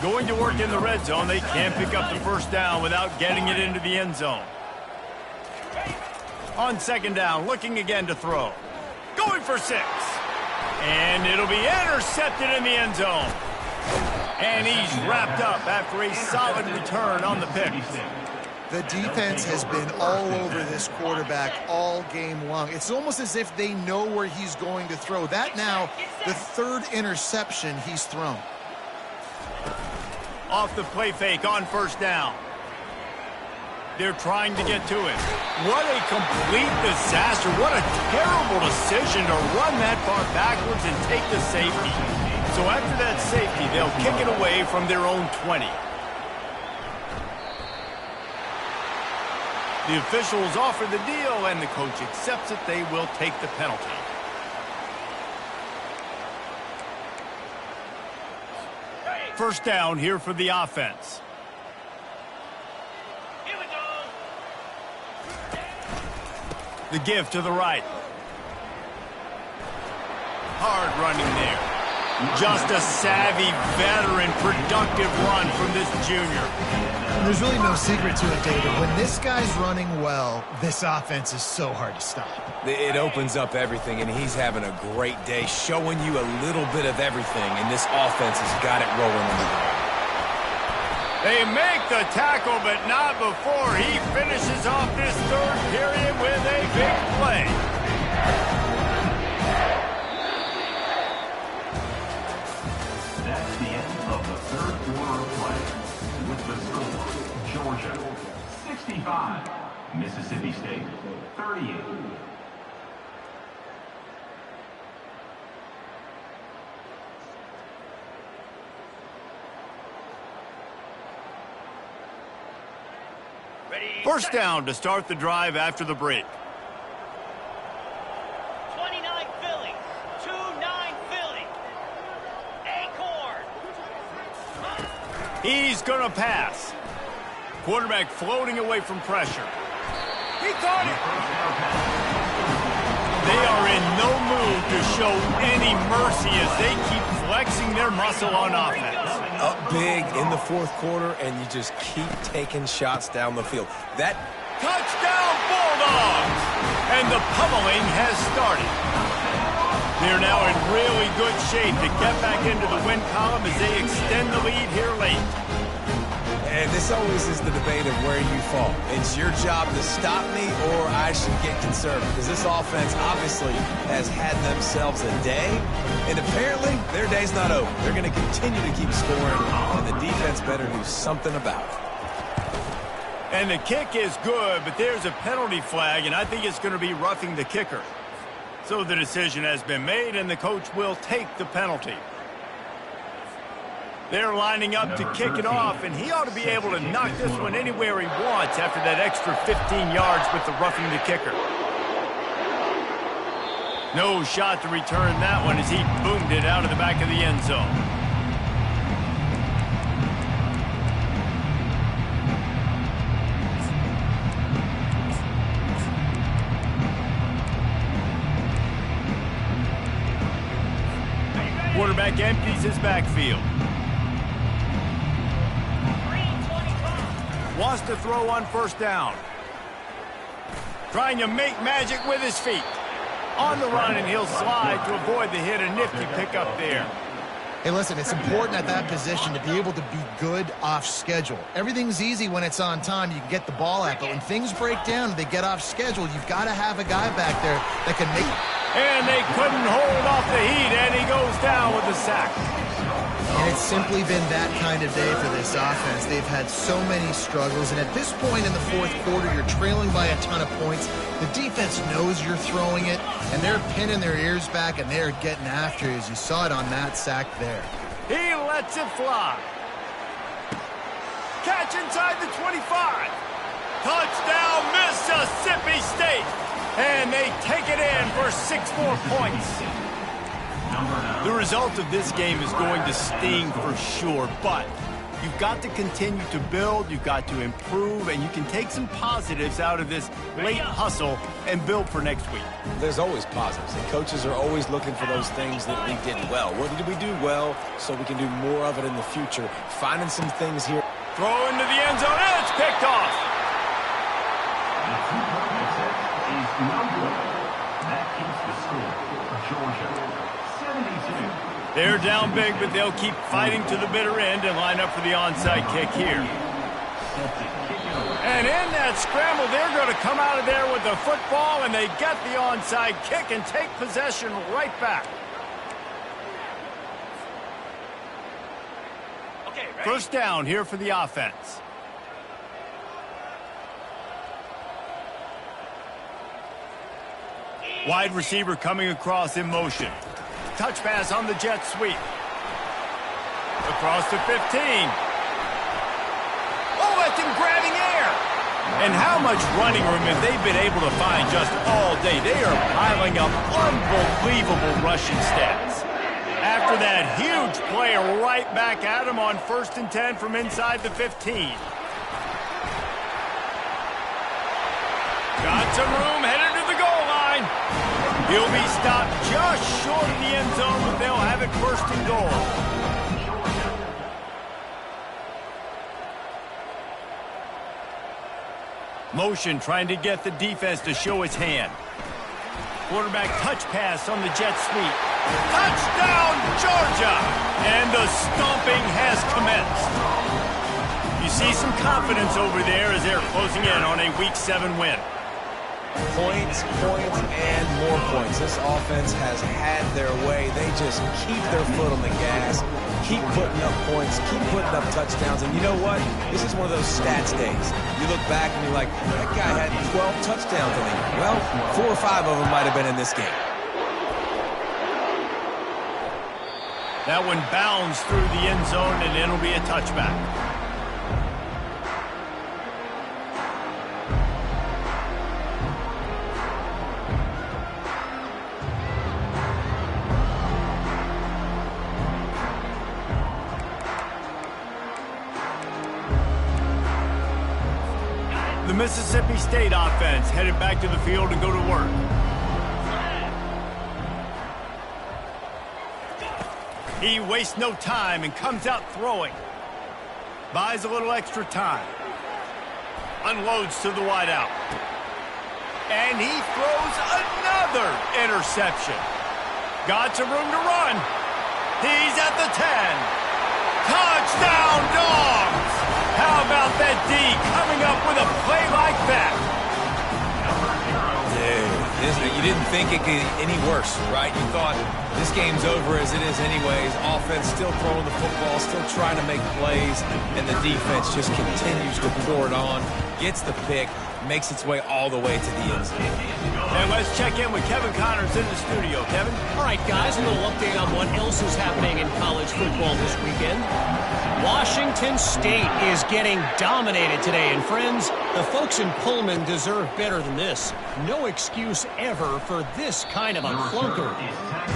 Going to work in the red zone. They can't pick up the 1st down without getting it into the end zone. On second down, looking again to throw. Going for 6. And it'll be intercepted in the end zone. And he's wrapped up after a solid return on the pick. The defense has been all over this quarterback all game long. It's almost as if they know where he's going to throw. That now, the 3rd interception he's thrown. Off the play fake on 1st down. They're trying to get to him. What a complete disaster. What a terrible decision to run that far backwards and take the safety. So after that safety, they'll kick it away from their own 20. The officials offer the deal, and the coach accepts it. They will take the penalty. First down here for the offense. The give to the right. Hard running there. Just a savvy, veteran, productive run from this junior. There's really no secret to it, David. When this guy's running well, this offense is so hard to stop. It opens up everything, and he's having a great day, showing you a little bit of everything, and this offense has got it rolling on the ground. They make the tackle, but not before he finishes off this 3rd period with a big play. That's the end of the 3rd quarter of play. With the score, Georgia 65, Mississippi State 38. First down to start the drive after the break. 29 Philly. 2-9 Philly. Acorn. He's going to pass. Quarterback floating away from pressure. He caught it. They are in no mood to show any mercy as they keep flexing their muscle on offense. Up big in the 4th quarter, and you just keep taking shots down the field. That touchdown Bulldogs! And the pummeling has started. They're now in really good shape to get back into the win column as they extend the lead here late. And this always is the debate of where you fall. It's your job to stop me, or I should get conservative. Because this offense obviously has had themselves a day, and apparently their day's not over. They're going to continue to keep scoring, and the defense better do something about it. And the kick is good, but there's a penalty flag, and I think it's going to be roughing the kicker. So the decision has been made, and the coach will take the penalty. They're lining up to kick it off, and he ought to be able to knock this one anywhere he wants after that extra 15 yards with the roughing the kicker. No shot to return that one as he boomed it out of the back of the end zone. Quarterback empties his backfield. Wants to throw on first down. Trying to make magic with his feet. On the run, and he'll slide to avoid the hit. A nifty pickup there. Hey, listen, it's important at that position to be able to be good off schedule. Everything's easy when it's on time. You can get the ball out. But when things break down and they get off schedule, you've got to have a guy back there that can make... And they couldn't hold off the heat, and he goes down with the sack. And it's simply been that kind of day for this offense. They've had so many struggles, and at this point in the fourth quarter, you're trailing by a ton of points. The defense knows you're throwing it, and they're pinning their ears back, and they're getting after it, as you saw it on that sack there. He lets it fly. Catch inside the 25. Touchdown, Mississippi State. And they take it in for 6 more points. The result of this game is going to sting for sure, but you've got to continue to build, you've got to improve, and you can take some positives out of this late hustle and build for next week. There's always positives, and coaches are always looking for those things that we did well. What did we do well so we can do more of it in the future? Finding some things here. Throw into the end zone, and it's picked off. That keeps the score. Georgia, 72. They're down big, but they'll keep fighting to the bitter end and line up for the onside kick here. And in that scramble, they're going to come out of there with the football, and they get the onside kick and take possession right back. Okay, ready? First down here for the offense. Wide receiver coming across in motion. Touch pass on the jet sweep. Across to 15. Oh, that's in grabbing air. And how much running room have they been able to find just all day? They are piling up unbelievable rushing stats. After that huge play, right back at him on 1st and 10 from inside the 15. Got some room, headed to the goal line. He'll be stopped just short of the end zone, but they'll have it 1st and goal. Motion trying to get the defense to show its hand. Quarterback touch pass on the jet sweep. Touchdown, Georgia! And the stomping has commenced. You see some confidence over there as they're closing in on a Week 7 win. Points, and more points. This offense has had their way. They just keep their foot on the gas, keep putting up points, keep putting up touchdowns. And you know what? This is one of those stats days. You look back and you're like, that guy had 12 touchdowns in the year. Well, 4 or 5 of them might have been in this game. That one bounds through the end zone, and it'll be a touchback. The Mississippi State offense headed back to the field to go to work. He wastes no time and comes out throwing. Buys a little extra time. Unloads to the wideout. And he throws another interception. Got some room to run. He's at the 10. Touchdown, Dogs! How about that D coming up with a play like that? Dude, You didn't think it could get any worse, right? You thought this game's over as it is anyways. Offense still throwing the football, still trying to make plays, and the defense just continues to pour it on, gets the pick, makes its way all the way to the end zone. And let's check in with Kevin Connors in the studio. Kevin? All right, guys, a little update on what else is happening in college football this weekend. Washington State is getting dominated today. And, friends, the folks in Pullman deserve better than this. No excuse ever for this kind of a clunker.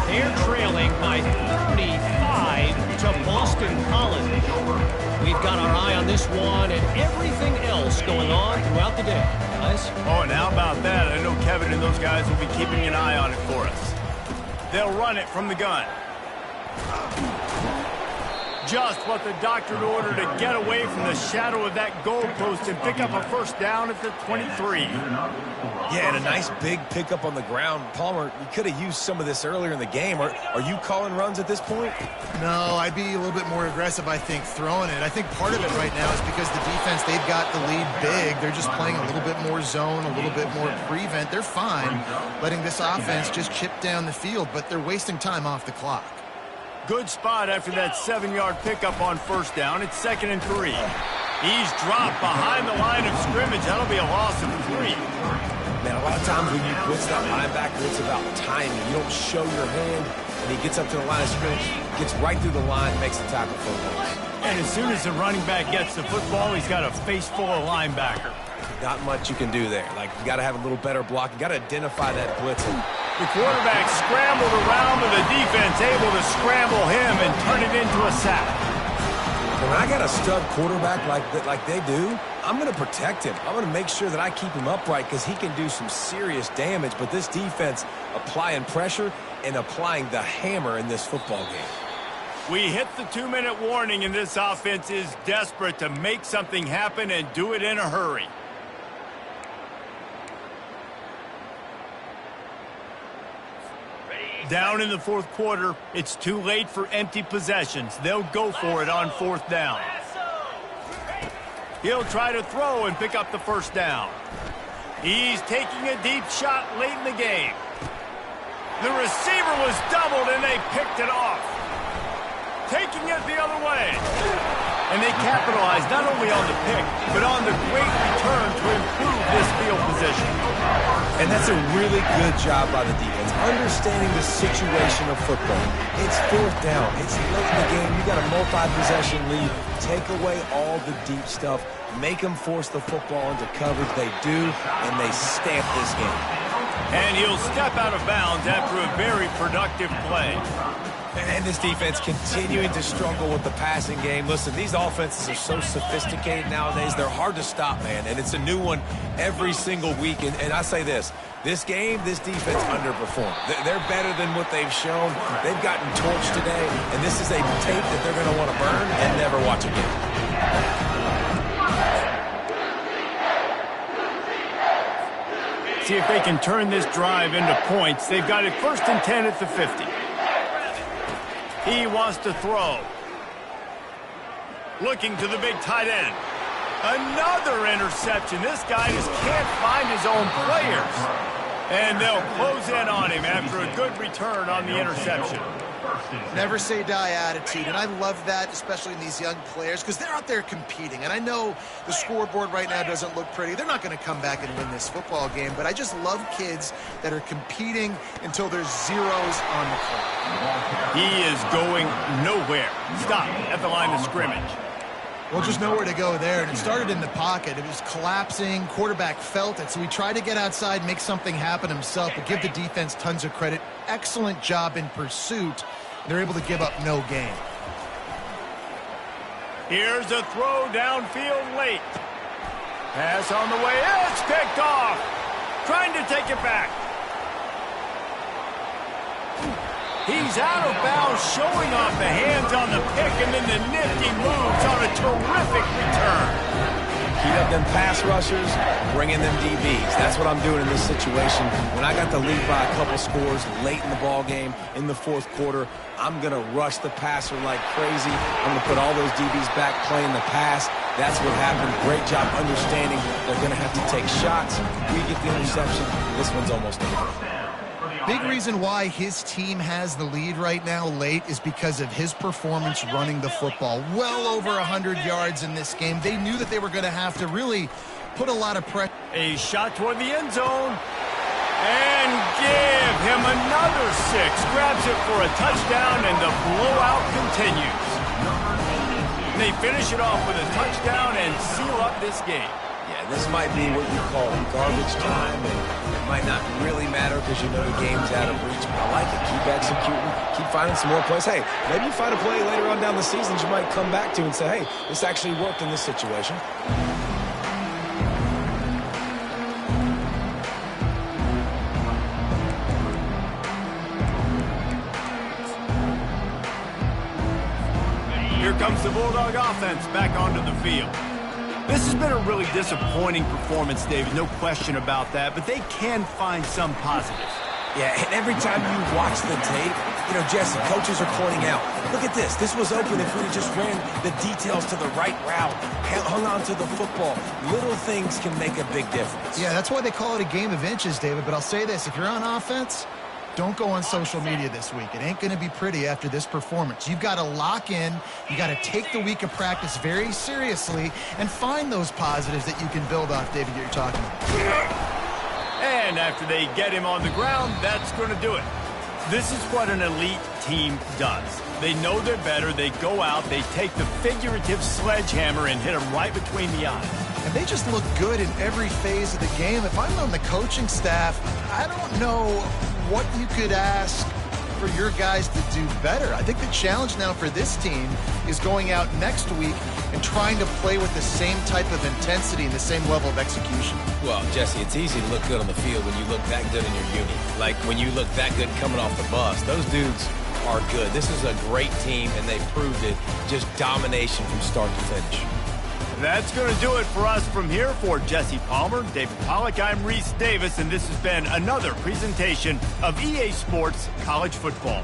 They're trailing by 35 to Boston College. We've got our eye on this one and everything else going on throughout the day. Guys? Oh, and how about that? I know Kevin and those guys will be keeping an eye on it for us. They'll run it from the gun. Just what the doctor ordered to get away from the shadow of that goalpost and pick up a first down at the 23. Yeah, and a nice big pickup on the ground. Palmer, you could have used some of this earlier in the game. Are you calling runs at this point? No, I'd be a little bit more aggressive, I think, throwing it. I think part of it right now is because the defense, they've got the lead big. They're just playing a little bit more zone, a little bit more prevent. They're fine letting this offense just chip down the field, but they're wasting time off the clock. Good spot after that 7-yard pickup on first down. It's 2nd and 3. He's dropped behind the line of scrimmage. That'll be a loss of 3. Man, a lot of times when you blitz that linebacker, it's about timing. You don't show your hand, and he gets up to the line of scrimmage, gets right through the line, makes the tackle for a loss. And as soon as the running back gets the football, he's got a face full of linebacker. Not much you can do there. Like, you got to have a little better block. You got to identify that blitzer. The quarterback scrambled around, but the defense able to scramble him and turn it into a sack. When I got a stud quarterback like they do, I'm going to protect him. I'm going to make sure that I keep him upright because he can do some serious damage. But this defense applying pressure and applying the hammer in this football game. We hit the 2-minute warning, and this offense is desperate to make something happen and do it in a hurry. Down in the fourth quarter, it's too late for empty possessions. They'll go for it on 4th down. He'll try to throw and pick up the first down. He's taking a deep shot late in the game. The receiver was doubled, and they picked it off. Taking it the other way. And they capitalized not only on the pick, but on the great return to improve this field position. And that's a really good job by the defense, understanding the situation of football. It's 4th down. It's late in the game. You got a multi-possession lead. Take away all the deep stuff. Make them force the football into coverage. They do, and they stamp this game. And he'll step out of bounds after a very productive play. And this defense continuing to struggle with the passing game. Listen, these offenses are so sophisticated nowadays. They're hard to stop, man. And it's a new one every single week. And I say this game, this defense underperformed. They're better than what they've shown. They've gotten torched today. And this is a tape that they're going to want to burn and never watch again. See if they can turn this drive into points. They've got it 1st and 10 at the 50. He wants to throw. Looking to the big tight end. Another interception. This guy just can't find his own players. And they'll close in on him after a good return on the interception. Never say die attitude, and I love that, especially in these young players, because they're out there competing. And I know the scoreboard right now doesn't look pretty. They're not going to come back and win this football game, but I just love kids that are competing until there's zeros on the clock. He is going nowhere. Stop at the line of scrimmage. Well, just nowhere to go there, and it started in the pocket. It was collapsing. Quarterback felt it, so he tried to get outside, make something happen himself, but give the defense tons of credit. Excellent job in pursuit. They're able to give up no gain. Here's a throw downfield late. Pass on the way. It's picked off. Trying to take it back. He's out of bounds, showing off the hands on the pick, and then the nifty moves on a terrific return. Heat up them pass rushers, bring in them DBs. That's what I'm doing in this situation. When I got the lead by a couple scores late in the ball game, in the fourth quarter, I'm going to rush the passer like crazy. I'm going to put all those DBs back playing the pass. That's what happened. Great job understanding they're going to have to take shots. We get the interception. This one's almost over. Big reason why his team has the lead right now late is because of his performance running the football. Well over 100 yards in this game. They knew that they were going to have to really put a lot of pressure. A shot toward the end zone. And give him another 6. Grabs it for a touchdown, and the blowout continues. They finish it off with a touchdown and seal up this game. Yeah, this might be what you call garbage time, and it might not really matter because you know the game's out of reach, but I like it. Keep executing, keep finding some more plays. Hey, maybe you find a play later on down the season you might come back to and say, hey, this actually worked in this situation. Here comes the Bulldog offense back onto the field. This has been a really disappointing performance, David, no question about that, but they can find some positives. Yeah, and every time you watch the tape, you know, Jesse, coaches are pointing out, look at this. This was open if we just ran the details to the right route, hung on to the football. Little things can make a big difference. Yeah, that's why they call it a game of inches, David, but I'll say this. If you're on offense, don't go on social media this week. It ain't going to be pretty after this performance. You've got to lock in. You got to take the week of practice very seriously and find those positives that you can build off, David, you're talking about. And after they get him on the ground, that's going to do it. This is what an elite team does. They know they're better. They go out. They take the figurative sledgehammer and hit him right between the eyes. And they just look good in every phase of the game. If I'm on the coaching staff, I don't know what you could ask for your guys to do better. I think the challenge now for this team is going out next week and trying to play with the same type of intensity and the same level of execution. Well, Jesse, it's easy to look good on the field when you look that good in your uni. Like when you look that good coming off the bus. Those dudes are good. This is a great team, and they proved it. Just domination from start to finish. That's going to do it for us from here. For Jesse Palmer, David Pollack, I'm Reese Davis, and this has been another presentation of EA Sports College Football.